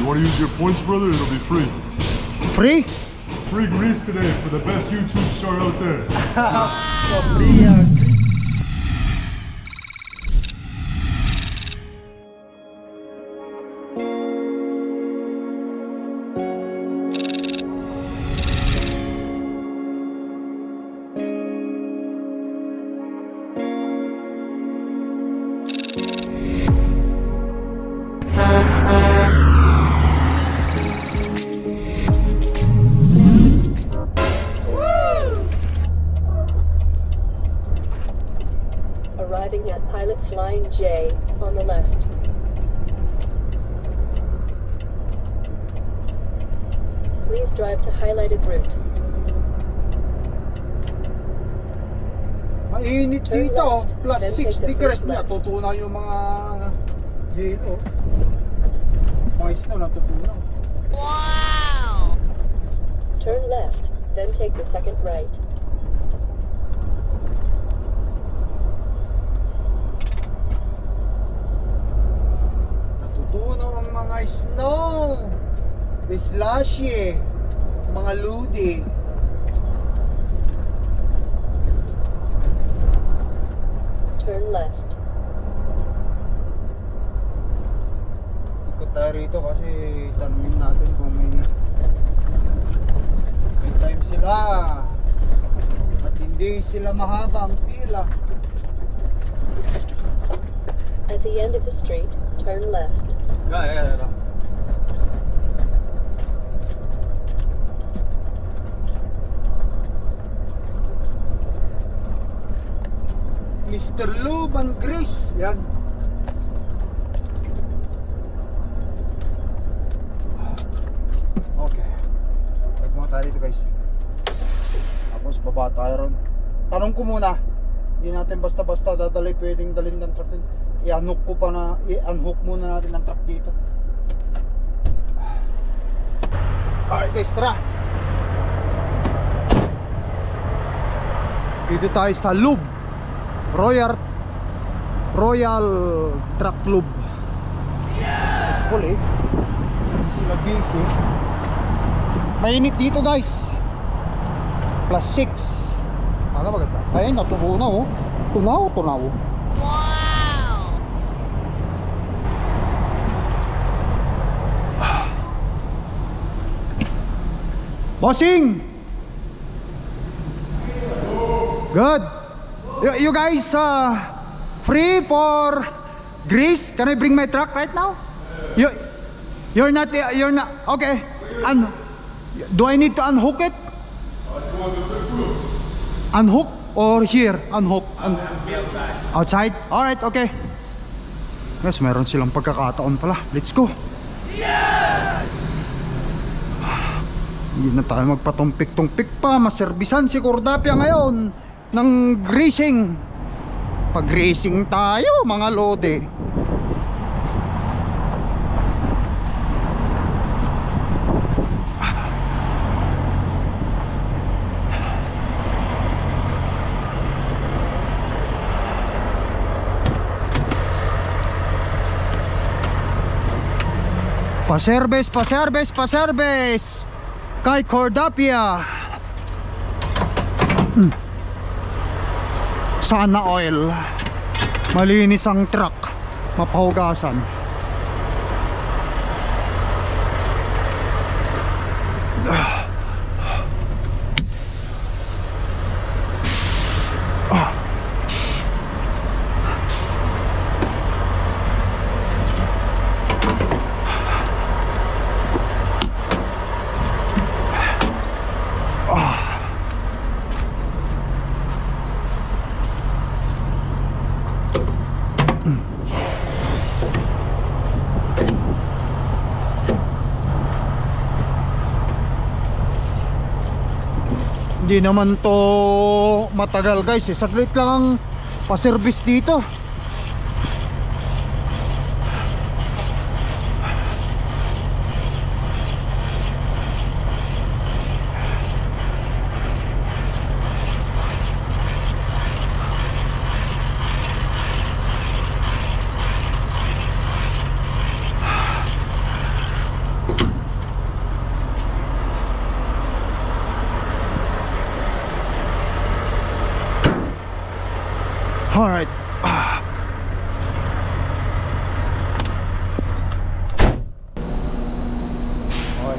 You want to use your points, brother? It'll be free. Free? Free grease today for the best YouTube star out there. Free Arriving at Pilot Flying J on the left. Please drive to highlighted route. Mainit Turn dito, left, plus then 6 take the degrees first na. left. Tutunaw yung mga yelo. Mga snow na tutunaw. Turn left, then take the second right. Natutunaw ang mga snow. Slushy. Mga ludi. Turn left. Ikot tayo rito kasi tanungin natin kung may time sila at hindi sila mahaba ang pila. At the end of the street, turn left. Yeah. Mr. Luban Grace, yan. Okay. Wait mga tayo dito guys. Tapos baba tayo ron. Tanong ko muna. Hindi natin basta-basta dadalhin, pwedeng dalhin ng truck din. I-unhook ko pa na, i-unhook muna natin ng truck dito. Alright guys, tara. Dito tayo sa Lube Royal Truck Club. Full eh. Hindi sila busy. Mainit dito guys. Plus 6. Ano maganda? Ayun, natutunaw oh. Tunaw. Bossing! Good. You guys free for grease? Can I bring my truck right now? You're not okay. Do I need to unhook it? Unhook or here? Unhook. Outside? Alright, okay. Yes, meron silang pagkakataon pala. Let's go. Hindi na tayo magpatumpik-tumpik pa. Maserbisan si Cordapia ngayon ng greasing. Pag-greasing tayo mga lode. Paserbes kay Cordapia. Sana oil. Malinis ang truck. Mapahugasan. Hindi naman to matagal guys eh. Saglit lang ang pa-service dito.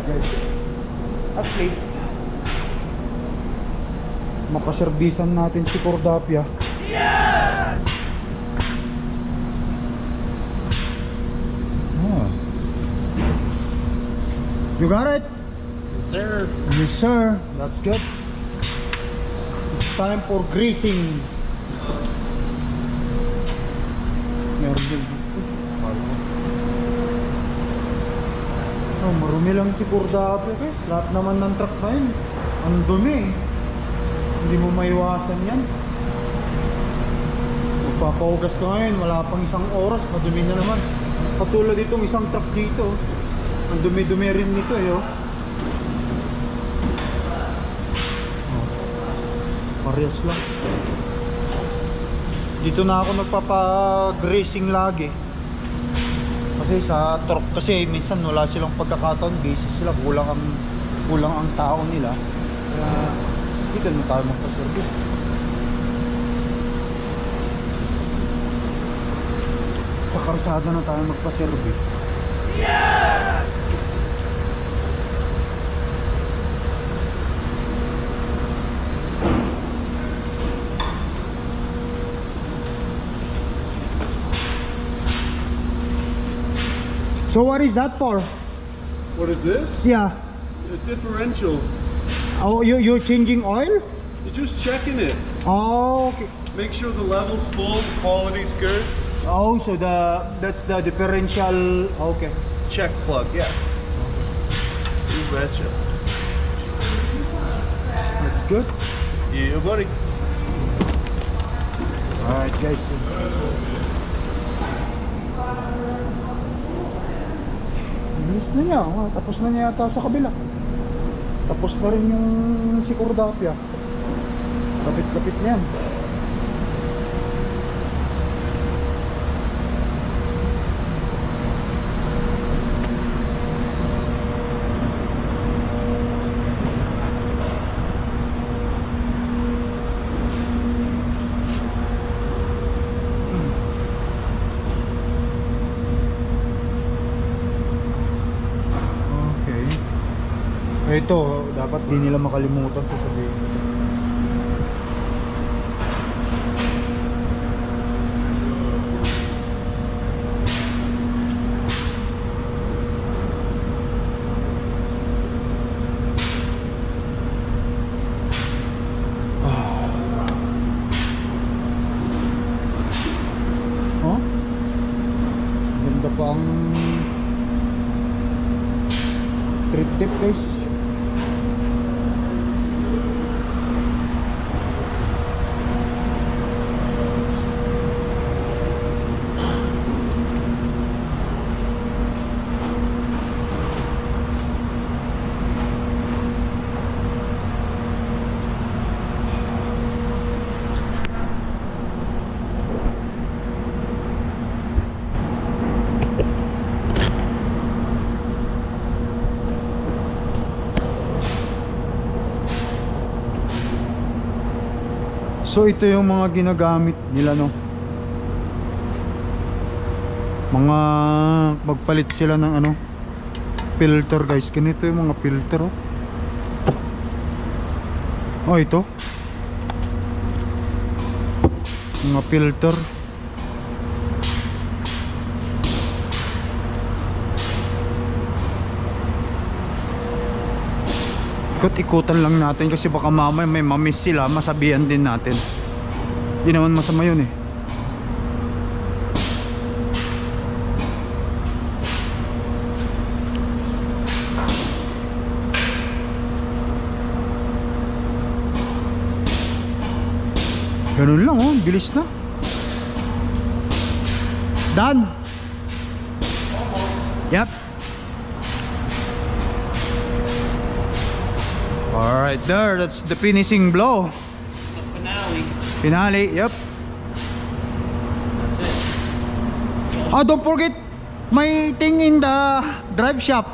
guys. At least mapaserbisan natin si Cordapia. Oh. You got it? Yes, sir. Yes sir, that's good. It's time for greasing. Meron din. Oh, marumi lang si Cordapia guys. Lahat naman ng truck na yun ang dumi. Hindi mo maiwasan yan. Magpapahugas ka ngayon, wala pang isang oras, madumi na naman. Katulad itong isang truck dito, ang dumi-dumi rin nito eh oh. Parehas lang. Dito na ako nagpapag-racing lagi. Kasi sa truck kasi minsan wala silang pagkakataon, busy sila, kulang ang tao nila. Kaya dito na tayo magpa-service. Sa karsada na tayo magpa-service. So what is that for? What is this? Yeah. A differential. Oh, you're changing oil? You're just checking it. Oh, okay. Make sure the level's full, the quality's good. Oh, so that's the differential. Okay. Check plug, yeah. You betcha. That's good. Yeah, buddy. Alright guys. Bilis na niya. Oh, tapos na niya yata sa kabila. Tapos na rin yung si Cordapia. Kapit-kapit niyan. Ito, dapat di nila makalimutan sasabihin. Oh? Ganda pa ang treat tip guys. So ito yung mga ginagamit nila no. Mga magpalit sila ng ano filter guys. Ganito yung mga filter oh. Oh ito. Mga filter. Ikot-ikutan lang natin kasi baka mamaya may mamiss sila, masabihan din natin. Hindi naman masama yun eh. Ganun lang oh, bilis na. Done. Yep. Alright there, that's the finishing blow. The finale. Finale, yep. That's it. Oh, don't forget my thing in the drive shop.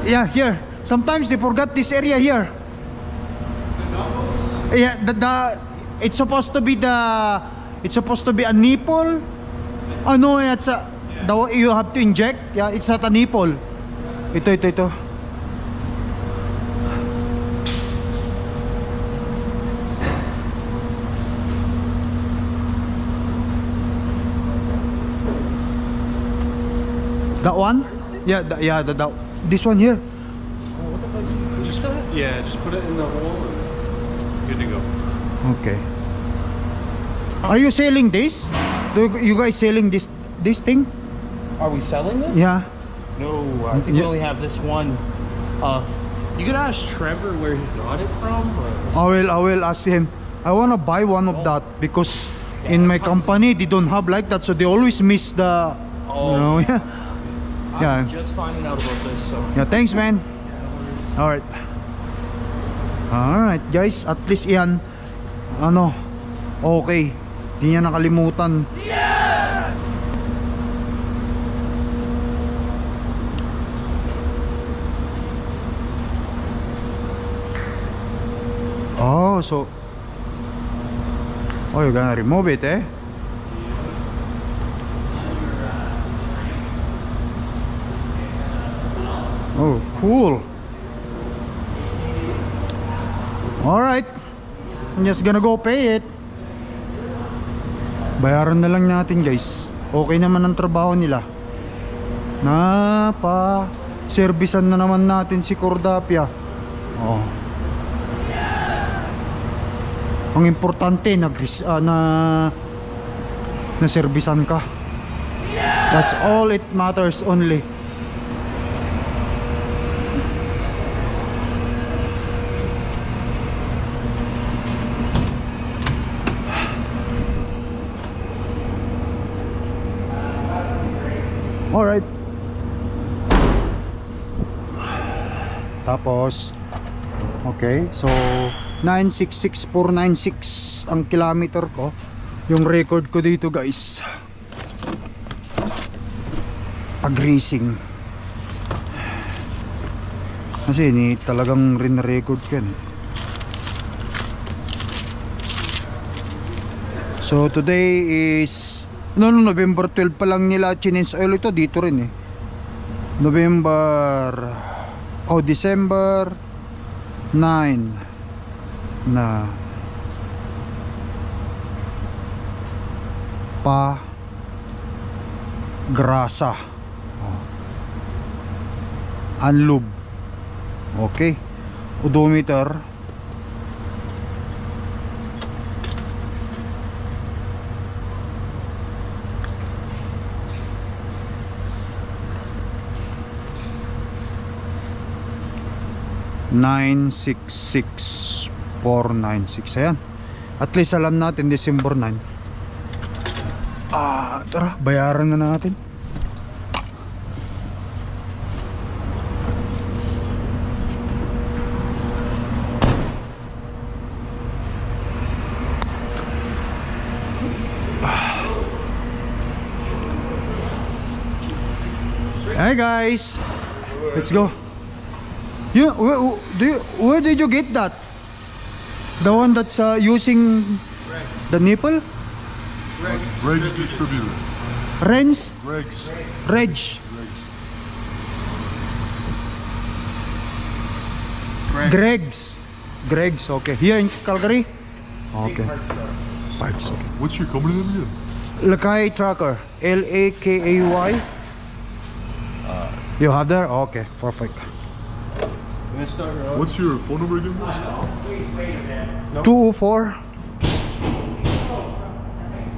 Yeah, here. Sometimes they forgot this area here. Yeah, it's supposed to be a nipple. Oh no, it's a you have to inject. Yeah, it's not a nipple. Ito. That one? Yeah, this one here. Just put it in the hole and good to go. Okay. Are you selling this? Do you guys selling this thing? Are we selling this? Yeah. No, I think we Yeah. only have this one. You could ask Trevor where he got it from. I will ask him. I wanna buy one of that because in my company they don't have like that, so they always miss the. Oh. You know, yeah. Yeah. I'm just finding out about this, so. Yeah. Thanks, man. All right. All right, guys. At least yan. Ano? Okay. Di niya nakalimutan. Oh, so you're gonna remove it, eh? Oh, cool. Alright. I'm just gonna go pay it. Bayaran na lang natin, guys. Okay naman ang trabaho nila. Servisan na naman natin si Cordapia. Oh. Ang importante na servisan ka. That's all it matters only. Alright. Tapos okay, so 966,496 ang kilometer ko. Yung record ko dito, guys, pag racing, kasi talagang rin-record ko yan. So today is November 12 pa lang nila change oil ito dito rin eh. December 9 na grasa. Unlub. Okay. Odometer. $966,496. Ayan. At least alam natin December 9. Tara, bayaran na natin. Hey guys, let's go. Where did you get that? The one that's using the nipple? Reg's distributor. Ren's? Reg's. Reg. Greg's, okay. Here in Calgary? Okay. Parts, okay. What's your company name again? Lakay Trucker. Lakay. You have there? Okay, perfect. What's your phone number again, guys? 204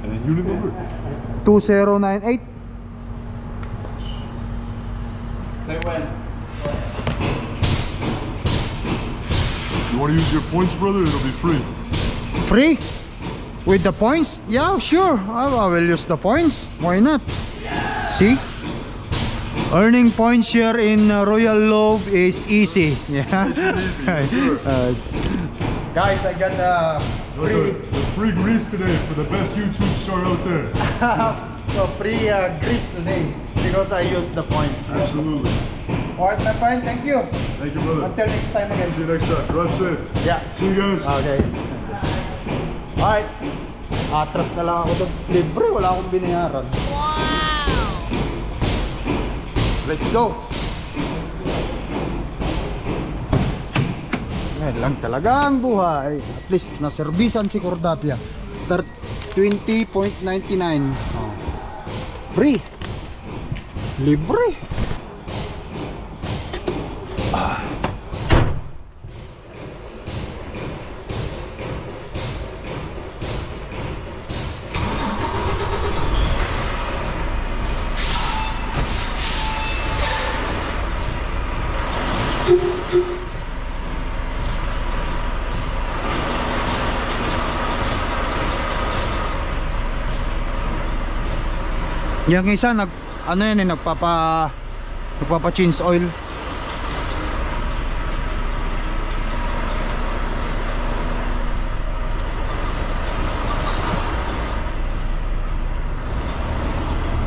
And then unit number? 2098. Say when. You want to use your points, brother? It'll be free. Free? With the points? Yeah, sure. I will use the points. Why not? See? Earning points here in Royal Lobe is easy. Yeah. Sure. Guys, I got the The free grease today for the best YouTube star out there. free grease today because I used the points. Absolutely. Alright, my friend. Thank you. Thank you, brother. Until next time again. See you next time. Drive safe. Yeah. See you guys. Okay. Alright. Atras na lang ako doon. Libre, wala akong binayaran. Wow! Let's go! Ngayon lang talaga ang buhay. At least naservisan si Cordapia. 20.99. Oh. Free! Libre. Yung isa ano yan eh, nagpapa change oil.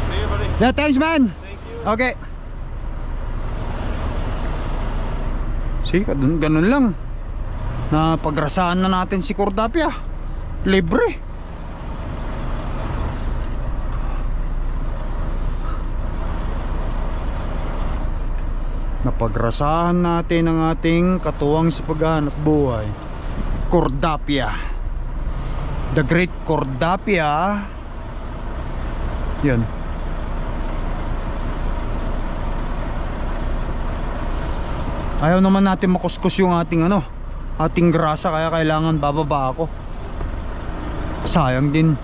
See you, buddy. Yeah, thanks man. Thank you. Okay. See, ganun lang. Napagrasahan na natin si Cordapia. Libre. Napagrasahan natin ang ating katuwang sa paghahanap buhay, Cordapia, the great Cordapia. Yan. Ayaw naman natin makuskus yung ating grasa, kaya kailangan bababa ako. Sayang din.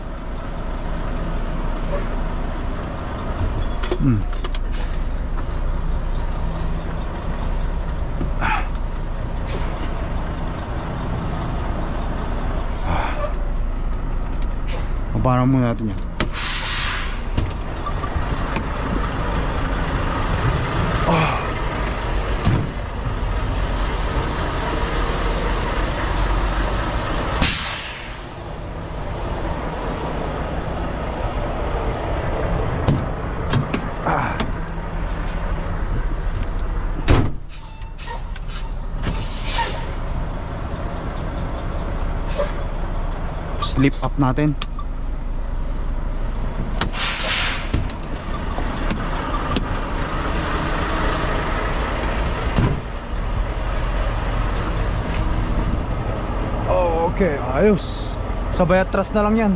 Paano muna natin yan. Slip up natin. Okay, ayos. Sabay atras na lang yan.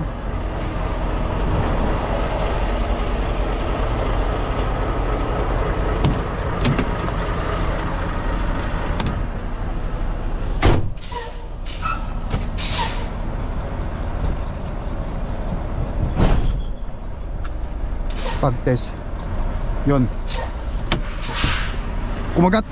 Pag-test. Yun. Kumagat.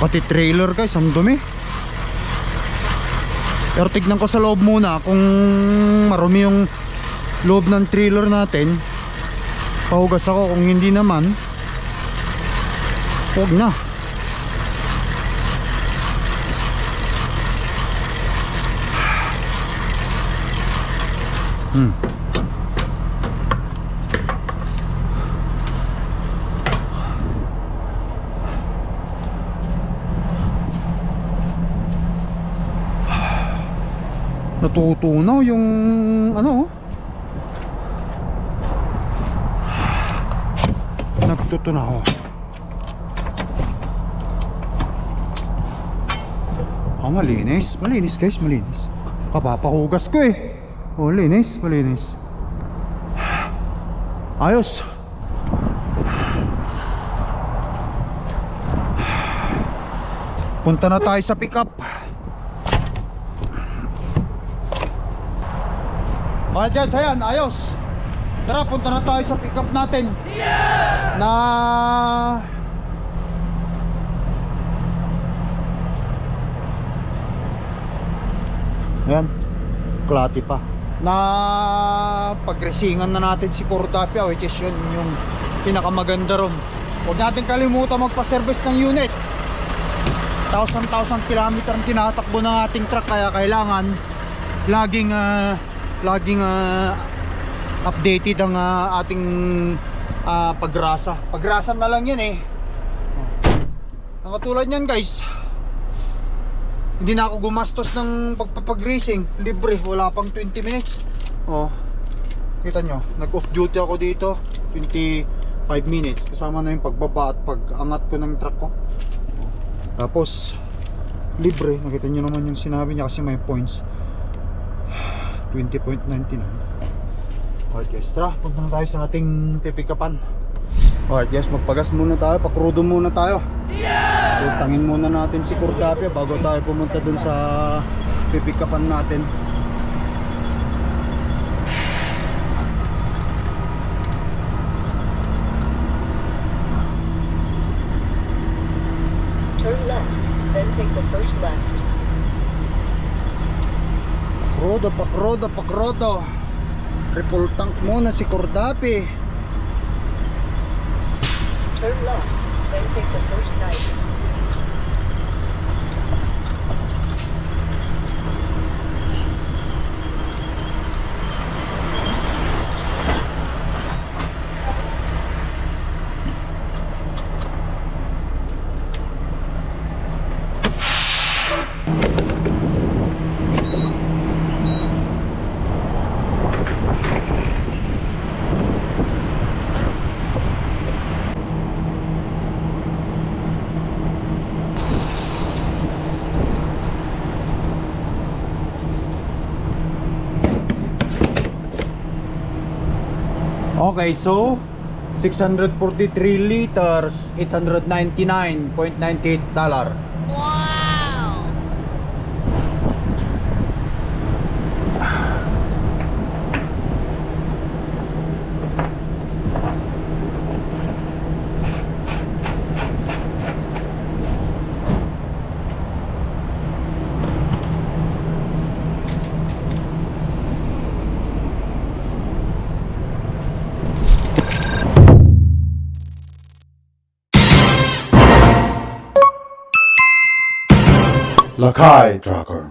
Pati trailer guys, ang dumi. Pero tignan ko sa loob muna kung marumi yung loob ng trailer natin. Pahugas ako, kung hindi naman huwag na. Natutunaw yung nagtutunaw. Malinis guys, malinis. Kapapahugas ko eh. Oh, malinis. Ayos. Punta na tayo sa pickup. Mga dyan, ayan, ayos. Tara, punta na tayo sa pickup natin. Na Ayan, klati pa. Na pagresingan na natin si Cordapia, which is yun yung pinakamaganda ron. Huwag natin kalimutan magpa-service ng unit. 1,000 kilometer ang tinatakbo ng ating truck, kaya kailangan laging updated ang ating pagrasa. Pagrasa na lang yan eh. Ang katulad yan guys, hindi na ako gumastos ng pagpapag-racing. Libre, wala pang 20 minutes. Oh, kita nyo, nag-off duty ako dito 25 minutes, kasama na yung pagbaba at pag-angat ko ng truck ko. Tapos libre, nakita nyo naman yung sinabi niya kasi may points 20.99. Alright guys, tara, punta na tayo sa ating pipikapan. Alright guys, magpagas muna tayo, pakrudo muna tayo. Tutangin muna natin si Cordapia bago tayo pumunta dun sa pipikapan natin. Turn left, then take the first left. Pakrodo. Triple tank muna si Cordapi. Turn left, then take the first right. Okay, so 643 liters, $899.98. Wow! Lakai Tracker.